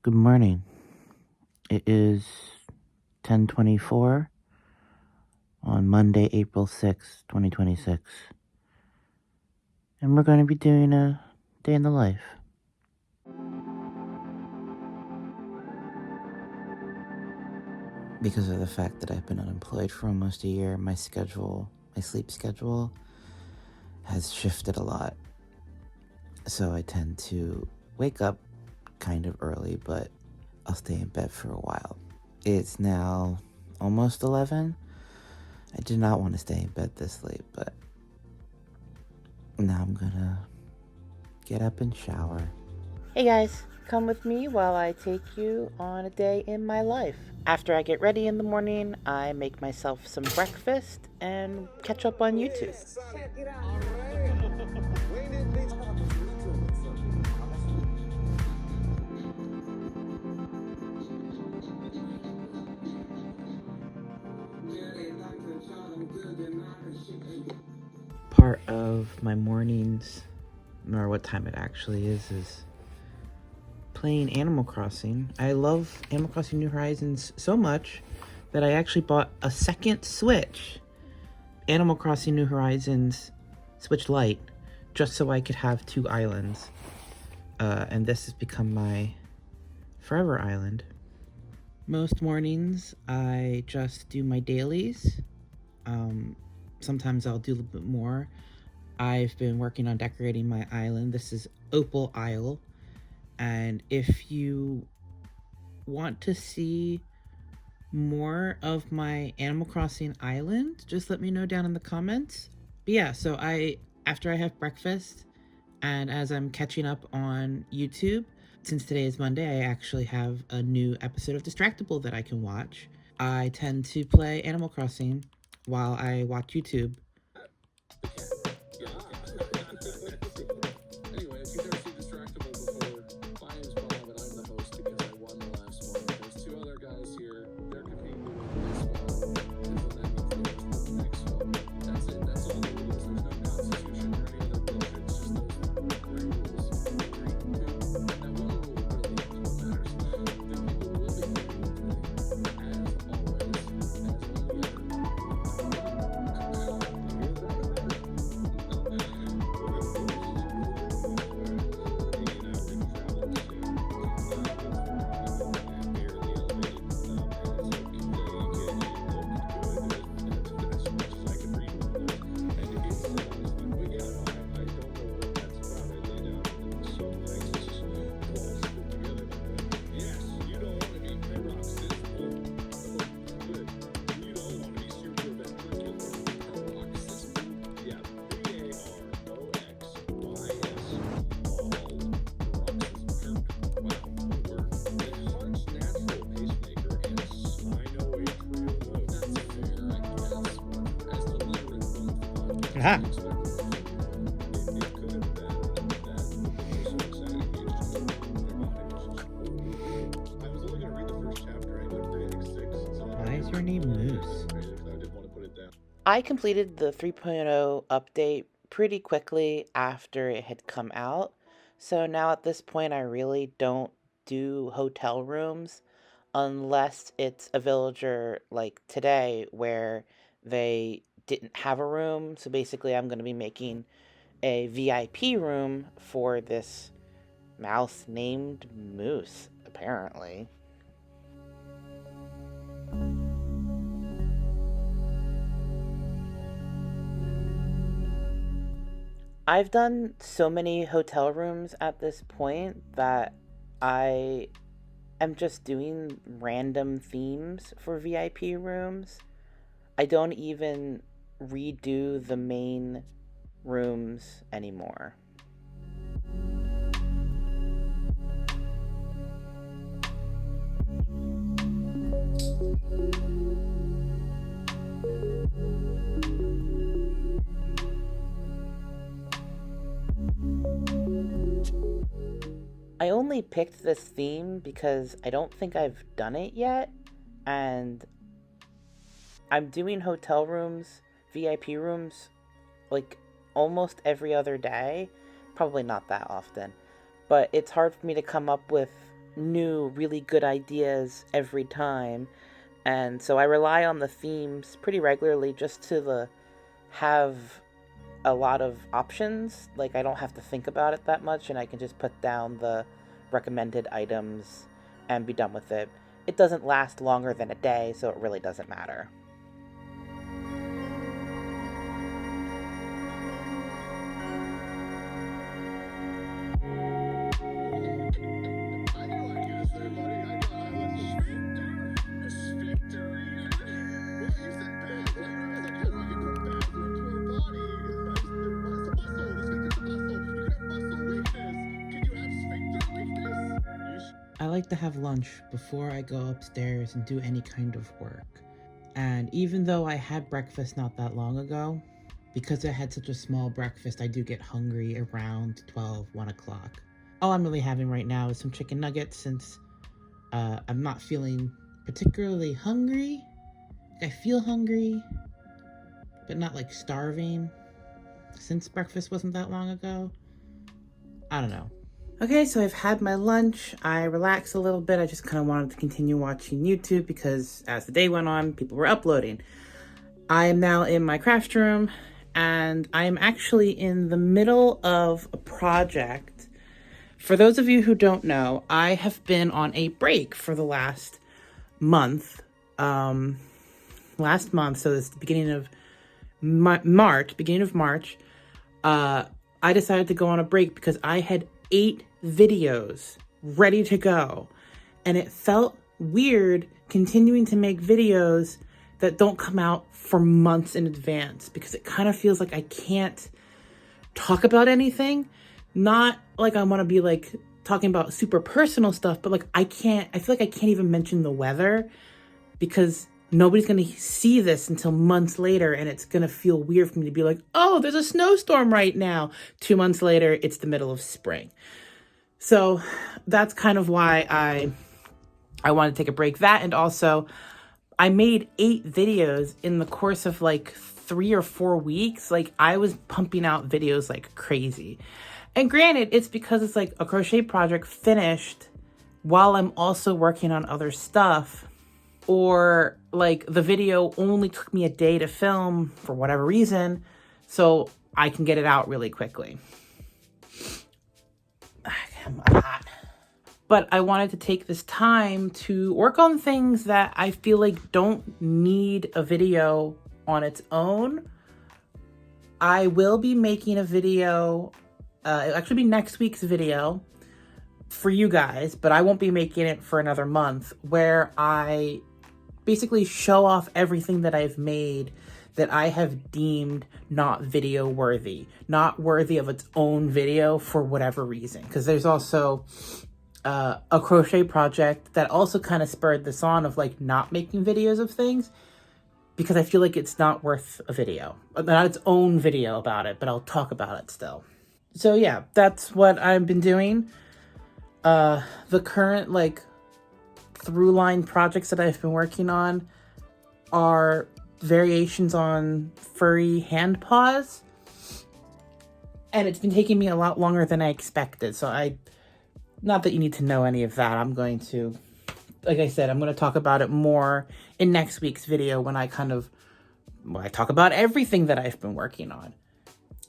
Good morning. It is 10:24 on Monday, April 6th, 2026. And we're going to be doing a day in the life. Because of the fact that I've been unemployed for almost a year, my sleep schedule has shifted a lot. So I tend to wake up kind of early, but I'll stay in bed for a while. It's now almost 11. I did not want to stay in bed this late, but now I'm gonna get up and shower. Hey guys, come with me while I take you on a day in my life. After I get ready in the morning, I make myself some breakfast and catch up on YouTube. Part of my mornings, or what time it actually is playing Animal Crossing. I love Animal Crossing New Horizons so much that I actually bought a second Switch, Animal Crossing New Horizons Switch Lite, just so I could have two islands. And this has become my forever island. Most mornings, I just do my dailies. Sometimes I'll do a little bit more. I've been working on decorating my island. This is Opal Isle. And if you want to see more of my Animal Crossing island, just let me know down in the comments. But yeah, so after I have breakfast and as I'm catching up on YouTube, since today is Monday, I actually have a new episode of Distractable that I can watch. I tend to play Animal Crossing while I watch YouTube. Anyway, if you've never seen Distractable before, my name's Bob and I'm the host because I won the last one. There's two other guys here. They're competing to win the next one. And then that means they win the next one. That's it. That's all the rules. There's no constitution or any other bullshit. It's just those three rules. Three, two. That one rule really is what matters. The people will be playing with me, as always, as on the other. Aha. Why is your name Moose? I completed the 3.0 update pretty quickly after it had come out. So now at this point, I really don't do hotel rooms unless it's a villager like today where they didn't have a room. So basically, I'm going to be making a VIP room for this mouse named Moose, apparently. I've done so many hotel rooms at this point that I am just doing random themes for VIP rooms. I don't even redo the main rooms anymore. I only picked this theme because I don't think I've done it yet, and I'm doing hotel rooms, VIP rooms, like almost every other day. Probably not that often, but it's hard for me to come up with new, really good ideas every time. And so I rely on the themes pretty regularly just to have a lot of options. Like, I don't have to think about it that much, and I can just put down the recommended items and be done with it. It doesn't last longer than a day, so it really doesn't matter. I like to have lunch before I go upstairs and do any kind of work. And even though I had breakfast not that long ago, because I had such a small breakfast, I do get hungry around 12, 1 o'clock. All I'm really having right now is some chicken nuggets since I'm not feeling particularly hungry. I feel hungry, but not like starving, since breakfast wasn't that long ago. I don't know. Okay, so I've had my lunch. I relaxed a little bit. I just kind of wanted to continue watching YouTube because as the day went on, people were uploading. I am now in my craft room, and I am actually in the middle of a project. For those of you who don't know, I have been on a break for the last month. So this is the beginning of March, I decided to go on a break because I had 8 videos ready to go. And it felt weird continuing to make videos that don't come out for months in advance because it kind of feels like I can't talk about anything. Not like I want to be like talking about super personal stuff, but like I feel like I can't even mention the weather because nobody's going to see this until months later, and it's going to feel weird for me to be like, oh, there's a snowstorm right now. 2 months later, it's the middle of spring. So that's kind of why I wanted to take a break. That, and also I made 8 videos in the course of like 3 or 4 weeks. Like, I was pumping out videos like crazy. And granted, it's because it's like a crochet project finished while I'm also working on other stuff. Or like the video only took me a day to film for whatever reason, so I can get it out really quickly. I'm hot. But I wanted to take this time to work on things that I feel like don't need a video on its own. I will be making a video, it'll actually be next week's video for you guys, but I won't be making it for another month, where I basically show off everything that I've made that I have deemed not video worthy, not worthy of its own video for whatever reason. Because there's also a crochet project that also kind of spurred this on of like not making videos of things because I feel like it's not worth a video, not its own video about it, but I'll talk about it still. So yeah, that's what I've been doing. The current like through line projects that I've been working on are variations on furry hand paws, and it's been taking me a lot longer than I expected. So not that you need to know any of that. I'm going to, like I said, I'm going to talk about it more in next week's video when I talk about everything that I've been working on.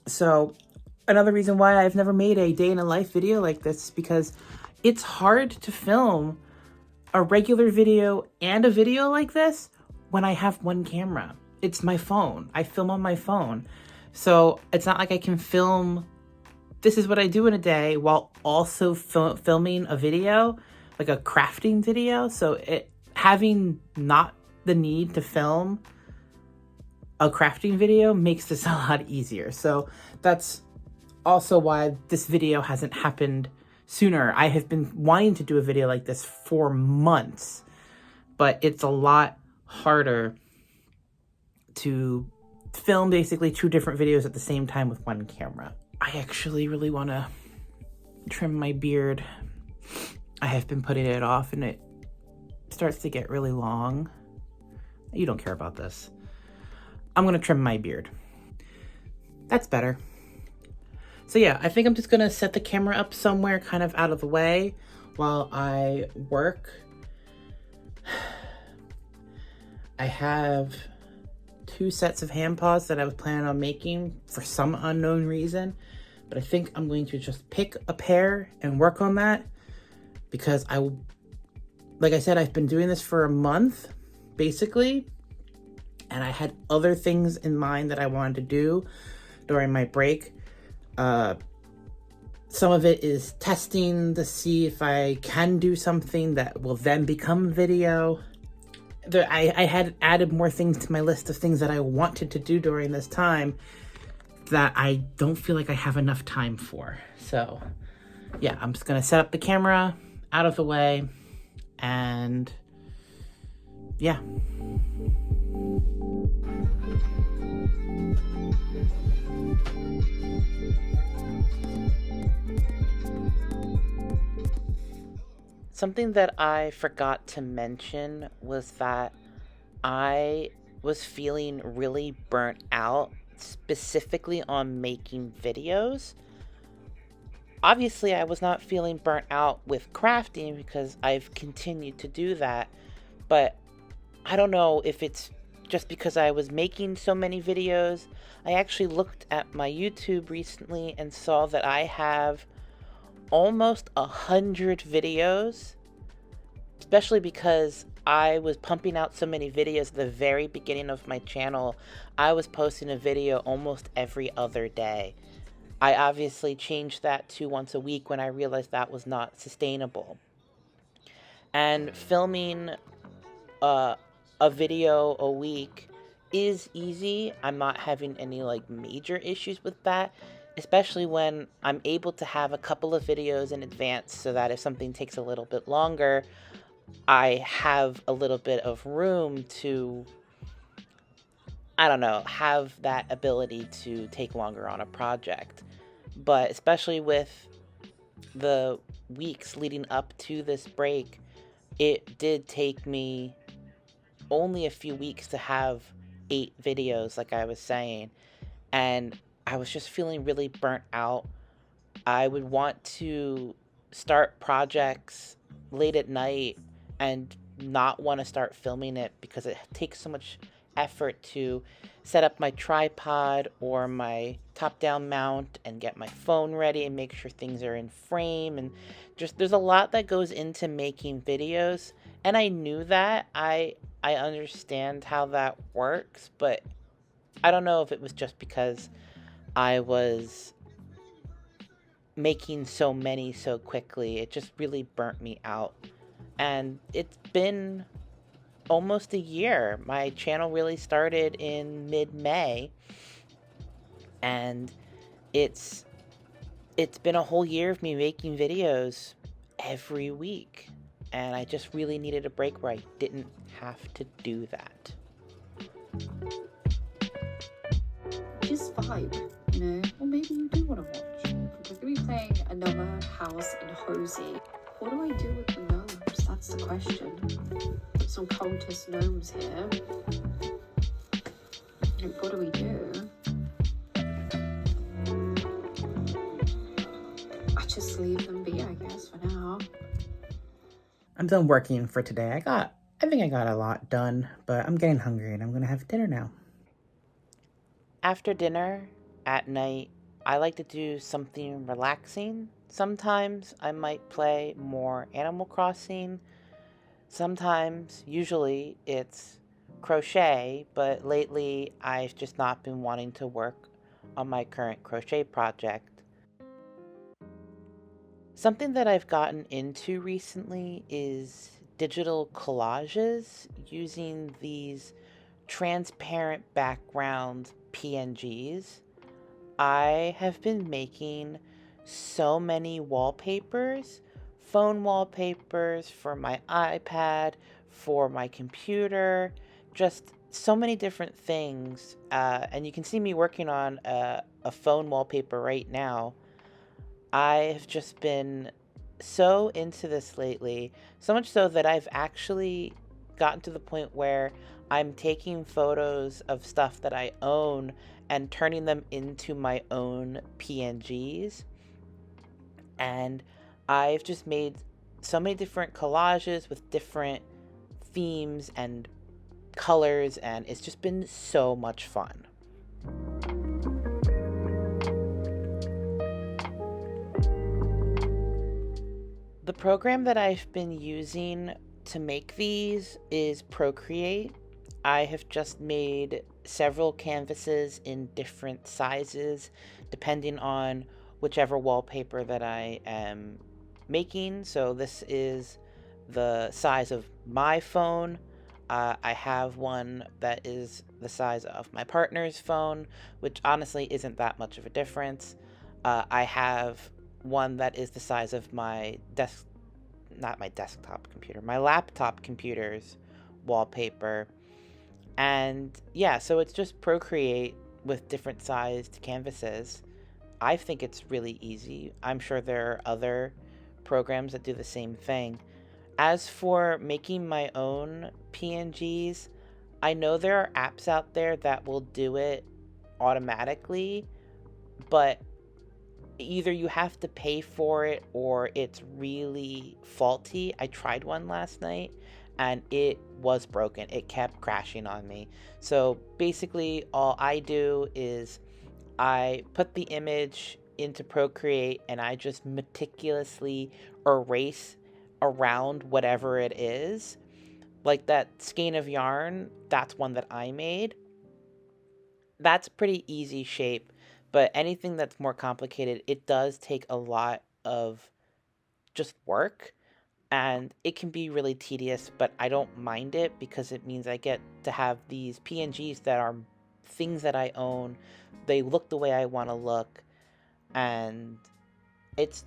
So another reason why I've never made a day in a life video like this is because it's hard to film a regular video and a video like this when I have one camera. It's my phone. I film on my phone. So it's not like I can film, this is what I do in a day, while also filming a video, like a crafting video. So having not the need to film a crafting video makes this a lot easier. So that's also why this video hasn't happened sooner. I have been wanting to do a video like this for months, but it's a lot harder to film basically 2 different videos at the same time with one camera. I actually really want to trim my beard. I have been putting it off and it starts to get really long. You don't care about this. I'm going to trim my beard. That's better. So yeah, I think I'm just going to set the camera up somewhere kind of out of the way while I work, I have 2 sets of hand paws that I was planning on making for some unknown reason, but I think I'm going to just pick a pair and work on that, because like I said, I've been doing this for a month, basically, and I had other things in mind that I wanted to do during my break. Some of it is testing to see if I can do something that will then become video. I had added more things to my list of things that I wanted to do during this time that I don't feel like I have enough time for. So yeah, I'm just gonna set up the camera out of the way, and yeah. Something that I forgot to mention was that I was feeling really burnt out, specifically on making videos. Obviously, I was not feeling burnt out with crafting because I've continued to do that, but I don't know if it's just because I was making so many videos. I actually looked at my YouTube recently and saw that I have almost 100 videos, especially because I was pumping out so many videos at the very beginning of my channel. I was posting a video almost every other day. I obviously changed that to once a week when I realized that was not sustainable. And filming a video a week is easy. I'm not having any like major issues with that, especially when I'm able to have a couple of videos in advance so that if something takes a little bit longer, I have a little bit of room to, I don't know, have that ability to take longer on a project. But especially with the weeks leading up to this break, it did take me only a few weeks to have 8 videos, like I was saying, and I was just feeling really burnt out. I would want to start projects late at night and not want to start filming it because it takes so much effort to set up my tripod or my top-down mount and get my phone ready and make sure things are in frame, and just there's a lot that goes into making videos, and I knew that. I understand how that works, but I don't know if it was just because I was making so many so quickly. It just really burnt me out. And it's been almost a year. My channel really started in mid-May, and it's been a whole year of me making videos every week, and I just really needed a break where I didn't have to do that. Just vibe, you know? Or maybe you do want to watch. We're going to be playing another house in Hosey. What do I do with the gnomes? That's the question. Some cultist gnomes here. Like, what do we do? I just leave them be, I guess, for now. I'm done working for today. I think I got a lot done, but I'm getting hungry and I'm gonna have dinner now. After dinner, at night, I like to do something relaxing. Sometimes I might play more Animal Crossing. Sometimes, usually, it's crochet, but lately I've just not been wanting to work on my current crochet project. Something that I've gotten into recently is digital collages using these transparent background PNGs. I have been making so many wallpapers, phone wallpapers for my iPad, for my computer, just so many different things. And you can see me working on a phone wallpaper right now. I've just been so into this lately, so much so that I've actually gotten to the point where I'm taking photos of stuff that I own and turning them into my own PNGs. And I've just made so many different collages with different themes and colors, and it's just been so much fun. The program that I've been using to make these is Procreate. I have just made several canvases in different sizes depending on whichever wallpaper that I am making. So this is the size of my phone. I have one that is the size of my partner's phone, which honestly isn't that much of a difference. I have one that is the size of my my laptop computer's wallpaper. And yeah, so it's just Procreate with different sized canvases. I think it's really easy. I'm sure there are other programs that do the same thing. As for making my own PNGs, I know there are apps out there that will do it automatically, but either you have to pay for it or it's really faulty. I tried one last night and it was broken. It kept crashing on me. So basically all I do is I put the image into Procreate and I just meticulously erase around whatever it is. Like that skein of yarn, that's one that I made. That's pretty easy shape, but anything that's more complicated, it does take a lot of just work, and it can be really tedious, but I don't mind it because it means I get to have these PNGs that are things that I own. They look the way I want to look, and it's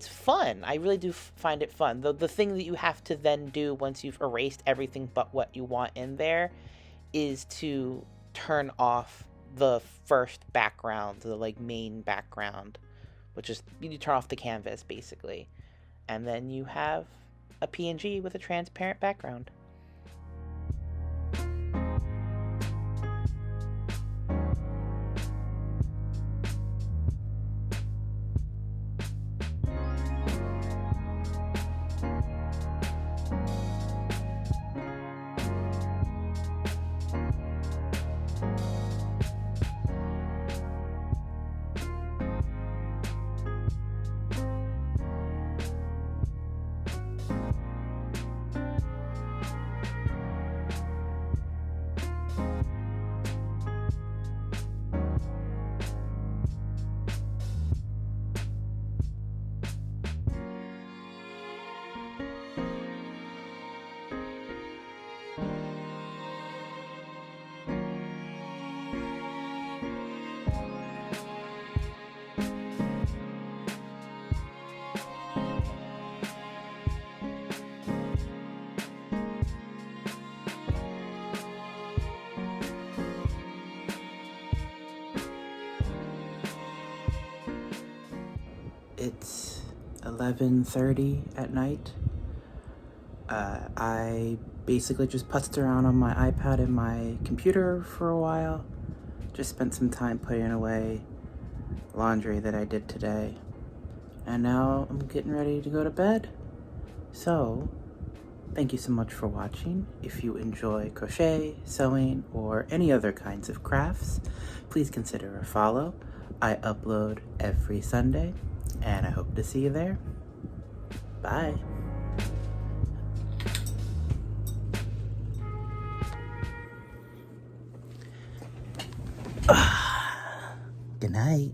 fun. I really do find it fun. The thing that you have to then do once you've erased everything but what you want in there is to turn off the first background, the like main background, which is you turn off the canvas basically, and then you have a PNG with a transparent background. It's 11:30 at night. I basically just putzed around on my iPad and my computer for a while. Just spent some time putting away laundry that I did today. And now I'm getting ready to go to bed. So, thank you so much for watching. If you enjoy crochet, sewing, or any other kinds of crafts, please consider a follow. I upload every Sunday, and I hope to see you there. Bye. Good night.